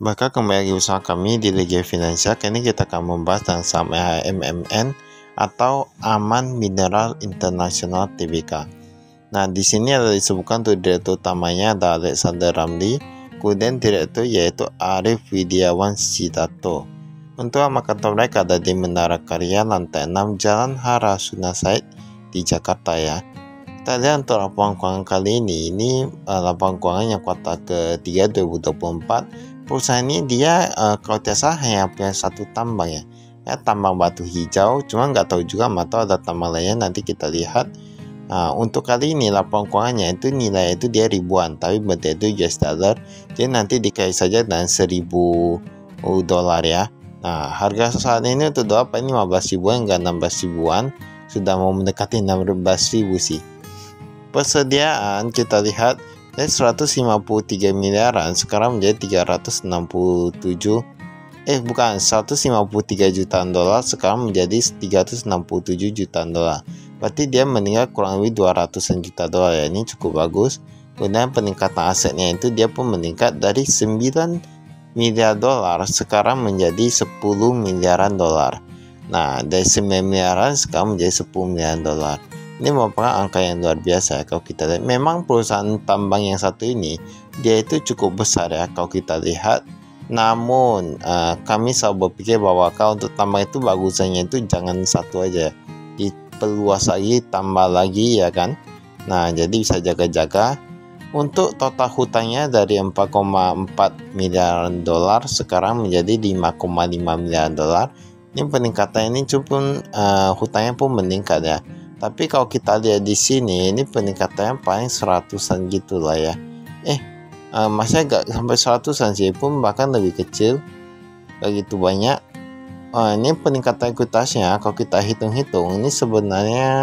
Maka kembali lagi bersama kami di Liga Finansial. Kali ini kita akan membahas tentang saham AMMN atau Aman Mineral International Tbk. Nah, di sini ada disebutkan untuk direktur utamanya ada Alexander Ramli, kemudian direktur yaitu Arif Widiawan Sidato. Untuk alamat kantor mereka ada di Menara Karya lantai 6 Jalan Harasuna Said di Jakarta ya. Kita lihat untuk laporan keuangan kali ini laporan keuangan yang kuartal ke-3 2024. Perusahaan ini dia kalau tidak salah hanya punya satu tambang ya, tambang batu hijau, cuma nggak tahu juga atau ada tambang lainnya, nanti kita lihat. Untuk kali ini laporan keuangannya itu nilai itu dia ribuan, tapi bentuk itu US dollar, jadi nanti dikait saja dengan 1.000 dolar ya. Nah, harga saat ini untuk dolar ini 15 ribuan hingga 16 ribuan, sudah mau mendekati 16 ribu sih. Persediaan kita lihat dari 153 miliaran sekarang menjadi 153 jutaan dolar sekarang menjadi 367 jutaan dolar. Berarti dia meningkat kurang lebih 200-an juta dolar ya. Ini cukup bagus. Kemudian peningkatan asetnya itu dia pun meningkat dari 9 miliar dolar sekarang menjadi 10 miliaran dolar. Nah, dari 9 miliaran sekarang menjadi 10 miliaran dolar. Ini merupakan angka yang luar biasa ya, kalau kita lihat. Memang perusahaan tambang yang satu ini dia itu cukup besar ya kalau kita lihat. Namun kami selalu berpikir bahwa kalau untuk tambang itu bagusannya itu jangan satu aja, diperluas lagi, tambah lagi ya kan. Nah, jadi bisa jaga-jaga. Untuk total hutangnya dari 4,4 miliar dolar sekarang menjadi 5,5 miliar dolar. Ini peningkatan ini cukup hutangnya pun meningkat ya. Tapi kalau kita lihat di sini ini peningkatannya paling 100-an gitu lah ya. Masih agak sampai 100-an sih, pun bahkan lebih kecil, gak gitu banyak. Ini peningkatan ekuitasnya kalau kita hitung-hitung ini sebenarnya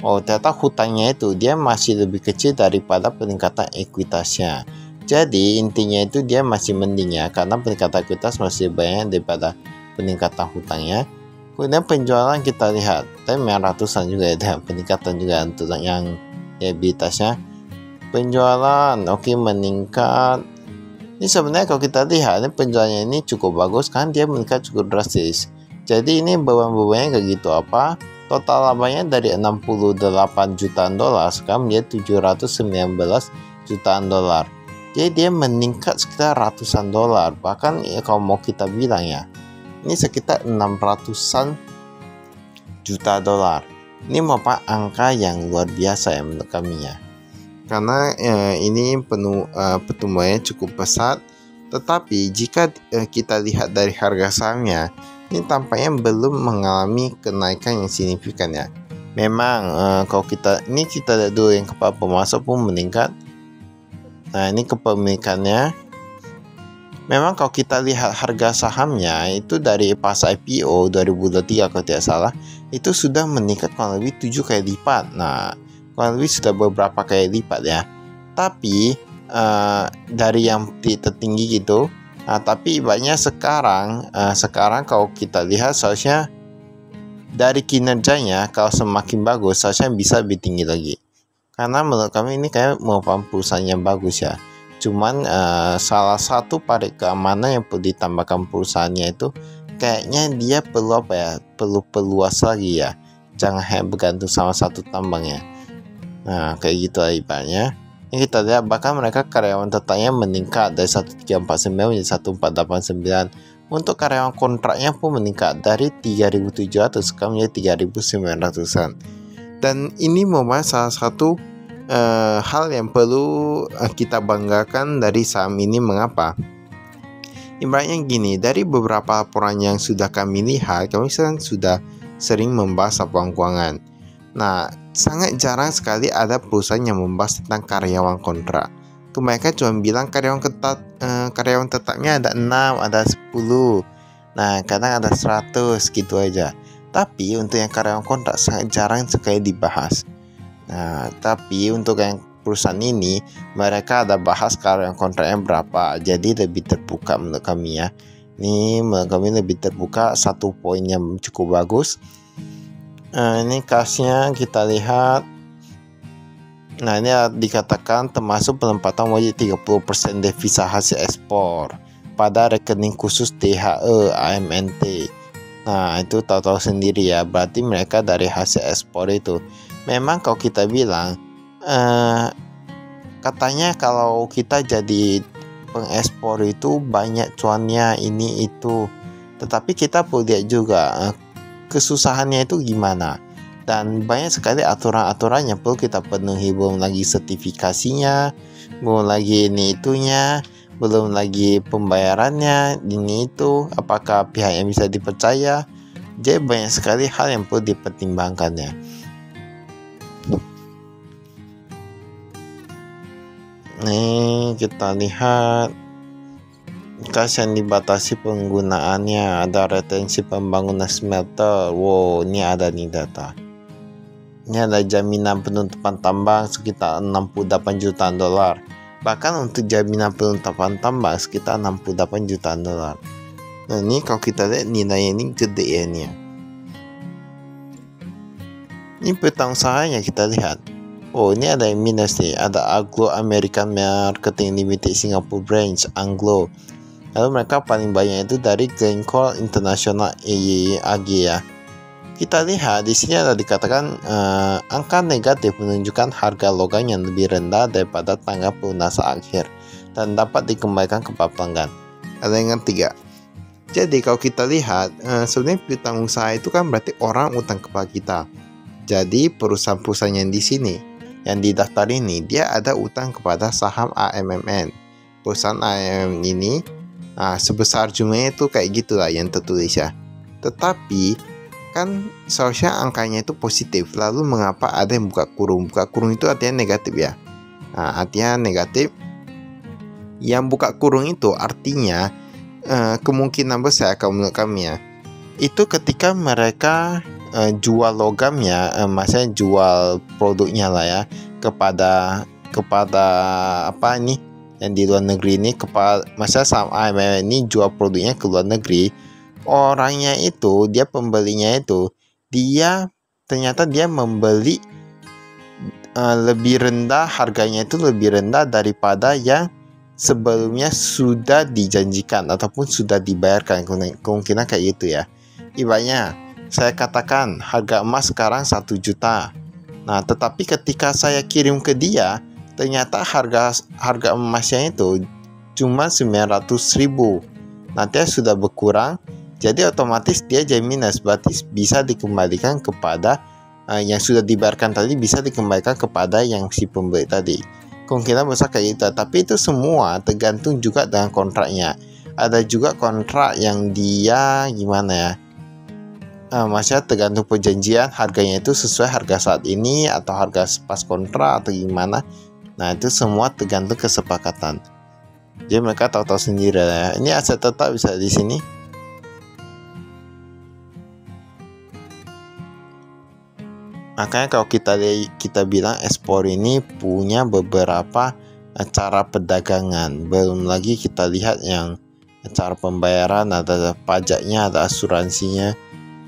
ternyata hutangnya itu dia masih lebih kecil daripada peningkatan ekuitasnya. Jadi intinya itu dia masih mending ya, karena peningkatan ekuitas masih banyak daripada peningkatan hutangnya. Kemudian penjualan kita lihat tapi 900-an juga ya, peningkatan juga untuk yang ekuitasnya. Penjualan meningkat. Ini sebenarnya kalau kita lihat ini penjualannya ini cukup bagus kan, dia meningkat cukup drastis. Jadi ini beban-bebannya kayak gitu apa? Total labanya dari 68 jutaan dolar sekarang menjadi 719 jutaan dolar. Jadi dia meningkat sekitar ratusan dolar. Bahkan ya, kalau mau kita bilang ya, ini sekitar 600-an juta dolar. Ini merupakan angka yang luar biasa ya menurut kami ya. Karena ini pertumbuhannya cukup pesat. Tetapi jika kita lihat dari harga sahamnya, ini tampaknya belum mengalami kenaikan yang signifikan ya. Memang kalau kita lihat dulu yang kepala pemasok pun meningkat. Nah, ini kepemilikannya. Memang kalau kita lihat harga sahamnya itu dari pas IPO 2023 kalau tidak salah, itu sudah meningkat kurang lebih 7 kali lipat. Nah, kurang lebih sudah beberapa kali lipat ya. Tapi dari yang tertinggi gitu. Tapi ibaratnya sekarang kalau kita lihat seharusnya dari kinerjanya kalau semakin bagus seharusnya bisa lebih tinggi lagi. Karena menurut kami ini kayak merupakan perusahaan yang bagus ya. Cuman salah satu parit keamanan yang perlu ditambahkan perusahaannya itu kayaknya dia perlu perlu perluas lagi ya. Jangan hanya bergantung sama satu tambang ya. Nah, kayak gitu lah ibaratnya. Ini kita lihat bahkan mereka karyawan tetapnya meningkat dari 1349 menjadi 1489. Untuk karyawan kontraknya pun meningkat dari 3.700 sekarang menjadi 3.900-an. Dan ini merupakan salah satu hal yang perlu kita banggakan dari saham ini. Mengapa? Ibaratnya gini, dari beberapa laporan yang sudah kami lihat, kami sudah sering membahas laporan keuangan. Nah, sangat jarang sekali ada perusahaan yang membahas tentang karyawan kontrak. Mereka cuma bilang karyawan tetapnya ada 6, ada 10. Nah, kadang ada 100 gitu aja. Tapi untuk yang karyawan kontrak sangat jarang sekali dibahas. Nah, tapi untuk yang perusahaan ini mereka ada bahas karyawan kontraknya berapa. Jadi lebih terbuka menurut kami ya. Ini menurut kami lebih terbuka, satu poin yang cukup bagus. Ini kasnya kita lihat. Nah, ini dikatakan termasuk penempatan wajib 30% devisa hasil ekspor pada rekening khusus DHE AMNT. Nah, itu tahu-tahu sendiri ya, berarti mereka dari hasil ekspor itu. Memang kalau kita bilang katanya kalau kita jadi pengekspor itu banyak cuannya ini itu. Tetapi kita perlu lihat juga kesusahannya itu gimana. Dan banyak sekali aturan-aturan yang perlu kita penuhi, belum lagi sertifikasinya, belum lagi ini itunya, belum lagi pembayarannya, ini itu, apakah pihak yang bisa dipercaya. Jadi banyak sekali hal yang perlu dipertimbangkan ya. Nih kita lihat gas yang dibatasi penggunaannya, ada retensi pembangunan smelter. Wow, ini ada nih data. Ini ada jaminan penutupan tambang sekitar 68 jutaan dolar. Bahkan untuk jaminan penutupan tambang sekitar 68 jutaan dolar. Nah, ini kalau kita lihat nilainya ini gede ya ini. Ini petang usahanya kita lihat. Oh, ini ada yang minus nih. Ada Anglo American Marketing Limited Singapore Branch, Anglo. Lalu mereka paling banyak itu dari Glencore International AG ya. Kita lihat di sini ada dikatakan angka negatif menunjukkan harga logam yang lebih rendah daripada tanggal pelunasan akhir dan dapat dikembalikan ke pelanggan. Ada yang ketiga. Jadi kalau kita lihat sebenarnya piutang usaha itu kan berarti orang utang kepada kita. Jadi perusahaan-perusahaan yang di sini yang didaftar ini dia ada utang kepada saham AMMN. Perusahaan AMMN ini sebesar jumlahnya itu kayak gitulah yang tertulis ya. Tetapi kan seharusnya angkanya itu positif. Lalu mengapa ada yang buka kurung? Buka kurung itu artinya negatif ya. Nah, artinya negatif. Yang buka kurung itu artinya kemungkinan besar kalau menurut kami ya, itu ketika mereka jual logamnya, maksudnya jual produknya lah ya kepada apa ini yang di luar negeri ini, kepada maksudnya sama ini jual produknya ke luar negeri. Orangnya itu, dia pembelinya itu, dia ternyata dia membeli lebih rendah, harganya itu lebih rendah daripada yang sebelumnya sudah dijanjikan ataupun sudah dibayarkan. Kemungkinan kayak gitu ya. Ibaratnya saya katakan harga emas sekarang 1 juta. Nah, tetapi ketika saya kirim ke dia, ternyata harga emasnya itu cuma 900.000. Nanti sudah berkurang. Jadi otomatis dia jadi minus, berarti bisa dikembalikan kepada yang sudah dibayarkan tadi, bisa dikembalikan kepada yang si pembeli tadi. Kemungkinan besar kayak gitu. Tapi itu semua tergantung juga dengan kontraknya. Ada juga kontrak yang dia gimana ya, maksudnya tergantung perjanjian, harganya itu sesuai harga saat ini atau harga pas kontrak atau gimana. Nah, itu semua tergantung kesepakatan. Jadi mereka tahu-tahu sendiri ya. Ini aset tetap bisa di sini. Makanya kalau kita bilang ekspor ini punya beberapa cara perdagangan. Belum lagi kita lihat yang cara pembayaran, ada pajaknya, ada asuransinya.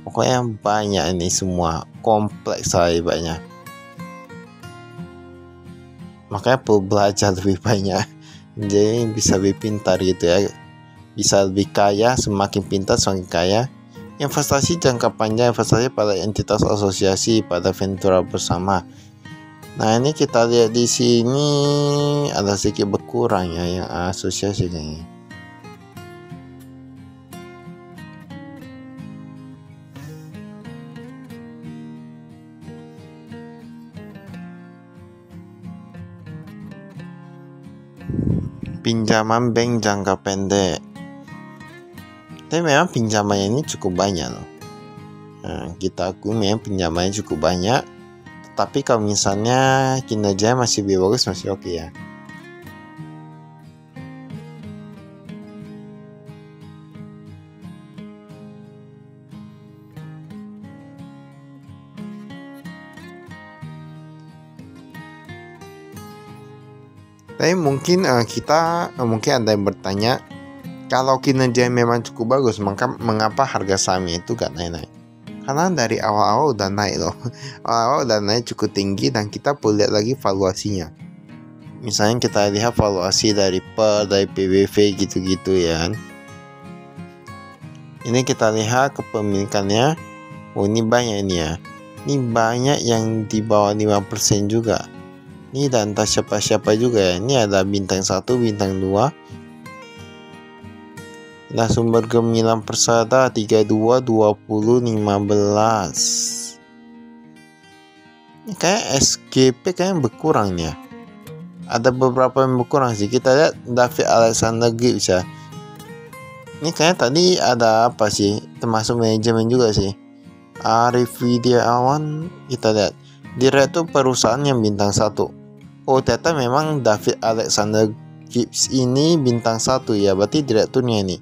Pokoknya banyak ini semua, kompleks sekali banyak. Makanya perlu belajar lebih banyak. Jadi bisa lebih pintar gitu ya. Bisa lebih kaya, semakin pintar semakin kaya. Investasi jangka panjang, investasi pada entitas asosiasi, pada ventura bersama. Nah, ini kita lihat di sini ada sedikit berkurang ya yang asosiasi kayaknya. Pinjaman bank jangka pendek. Tapi memang pinjamannya ini cukup banyak loh. Nah, kita akui memang pinjamannya cukup banyak. Tapi kalau misalnya kinerjanya masih lebih bagus, masih oke ya. Tapi mungkin mungkin ada yang bertanya, kalau kinerja memang cukup bagus, maka mengapa harga sahamnya itu gak naik-naik? Karena dari awal-awal udah naik loh. Awal-awal udah naik cukup tinggi dan kita perlu lihat lagi valuasinya. Misalnya kita lihat valuasi dari PER, dari PBV gitu-gitu ya. Ini kita lihat kepemilikannya. Oh, ini banyak ini ya. Ini banyak yang di bawah 5% juga. Ini dan entah siapa-siapa juga ya. Ini ada bintang 1, bintang 2. Nah, sumber gemilang persada 32, 20, 15. Ini kayak SGP kayaknya berkurang ya. Ada beberapa yang berkurang sih. Kita lihat David Alexander Gibbs ya. Ini kayaknya tadi ada apa sih? Termasuk manajemen juga sih. Arif Widiawan, kita lihat. Direktur perusahaan yang bintang 1. Oh, ternyata memang David Alexander Gibbs ini bintang 1 ya. Berarti direkturnya ini.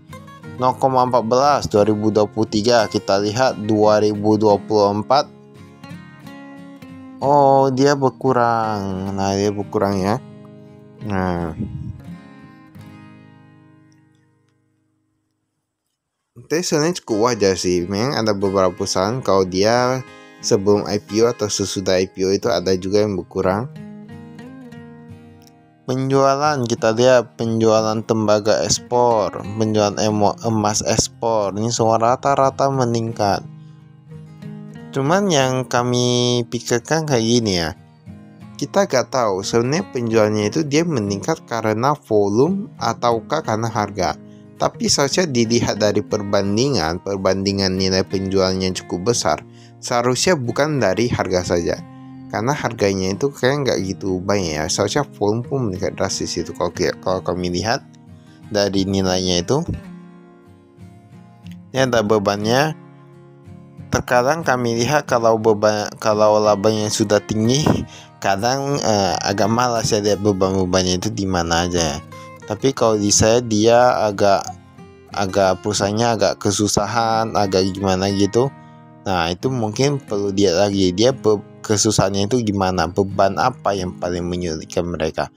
0,14 2023. Kita lihat 2024. Oh, dia berkurang. Nah, dia berkurang ya. Nah, tapi sebenarnya cukup wajar sih. Memang ada beberapa perusahaan kalau dia sebelum IPO atau sesudah IPO itu ada juga yang berkurang. Penjualan, kita lihat penjualan tembaga ekspor, penjualan emas ekspor, ini semua rata-rata meningkat. Cuman yang kami pikirkan kayak gini ya, kita gak tahu sebenarnya penjualnya itu dia meningkat karena volume ataukah karena harga. Tapi seharusnya dilihat dari perbandingan nilai penjualnya cukup besar. Seharusnya bukan dari harga saja. Karena harganya itu kayak nggak gitu banyak ya. Seharusnya volume pun meningkat drastis itu kalau kami lihat dari nilainya itu. Ini ada bebannya. Terkadang kami lihat kalau labanya sudah tinggi, kadang agak malas ya lihat beban-bebannya itu di mana aja. Tapi kalau di saya dia agak perusahaannya agak kesusahan, agak gimana gitu. Nah, itu mungkin perlu dia lagi. Dia kesusahannya itu gimana? Beban apa yang paling menyulitkan mereka?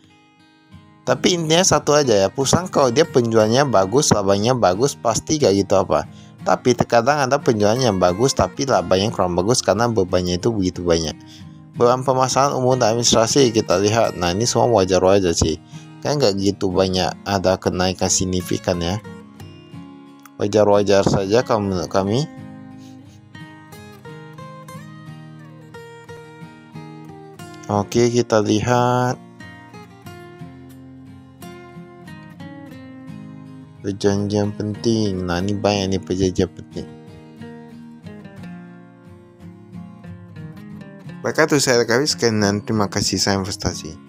Tapi intinya satu aja ya, perusahaan kalau dia penjualnya bagus, labanya bagus, pasti gak gitu apa. Tapi terkadang ada penjualannya yang bagus, tapi labanya kurang bagus karena bebannya itu begitu banyak. Beban pemasaran umum dan administrasi kita lihat. Nah, ini semua wajar-wajar sih. Kan gak gitu banyak ada kenaikan signifikan ya. Wajar-wajar saja kalau menurut kami. Oke, kita lihat perjanjian penting. Nah, ini banyak nih perjanjian penting. Baiklah, itu saya kami sekian dan terima kasih. Saya investasi.